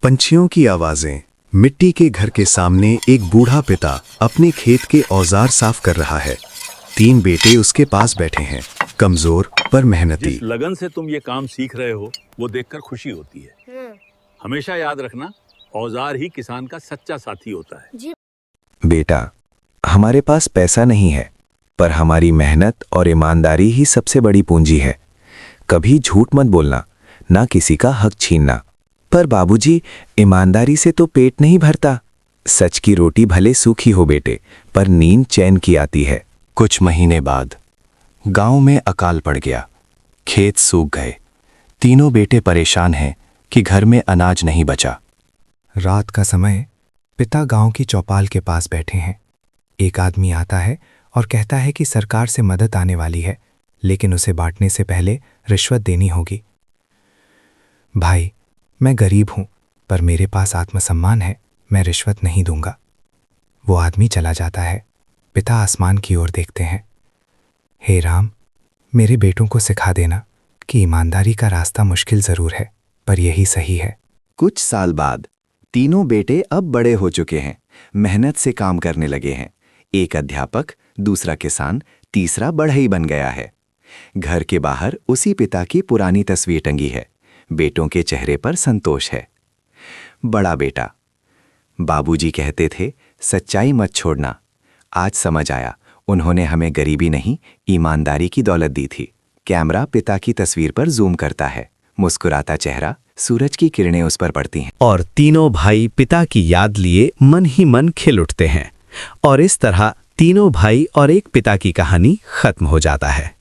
पंछियों की आवाजें। मिट्टी के घर के सामने एक बूढ़ा पिता अपने खेत के औजार साफ कर रहा है। 3 बेटे उसके पास बैठे हैं, कमजोर पर मेहनती। जिस लगन से तुम ये काम सीख रहे हो वो देखकर खुशी होती है। हमेशा याद रखना, औजार ही किसान का सच्चा साथी होता है। बेटा, हमारे पास पैसा नहीं है, पर हमारी मेहनत और ईमानदारी ही सबसे बड़ी पूंजी है। कभी झूठ मत बोलना, ना किसी का हक छीनना। पर बाबूजी, ईमानदारी से तो पेट नहीं भरता। सच की रोटी भले सूखी हो बेटे, पर नींद चैन की आती है। कुछ महीने बाद गांव में अकाल पड़ गया। खेत सूख गए। तीनों बेटे परेशान हैं कि घर में अनाज नहीं बचा। रात का समय, पिता गांव की चौपाल के पास बैठे हैं। एक आदमी आता है और कहता है कि सरकार से मदद आने वाली है, लेकिन उसे बांटने से पहले रिश्वत देनी होगी। भाई, मैं गरीब हूं, पर मेरे पास आत्मसम्मान है, मैं रिश्वत नहीं दूंगा। वो आदमी चला जाता है। पिता आसमान की ओर देखते हैं। हे राम, मेरे बेटों को सिखा देना कि ईमानदारी का रास्ता मुश्किल जरूर है, पर यही सही है। कुछ साल बाद तीनों बेटे अब बड़े हो चुके हैं, मेहनत से काम करने लगे हैं। एक अध्यापक, दूसरा किसान, तीसरा बढ़ई बन गया है। घर के बाहर उसी पिता की पुरानी तस्वीर टंगी है। बेटों के चेहरे पर संतोष है। बड़ा बेटा, बाबूजी कहते थे, सच्चाई मत छोड़ना। आज समझ आया, उन्होंने हमें गरीबी नहीं, ईमानदारी की दौलत दी थी। कैमरा पिता की तस्वीर पर जूम करता है। मुस्कुराता चेहरा, सूरज की किरणें उस पर पड़ती हैं। और तीनों भाई पिता की याद लिए मन ही मन खिल उठते हैं। और इस तरह तीनों भाई और एक पिता की कहानी खत्म हो जाता है।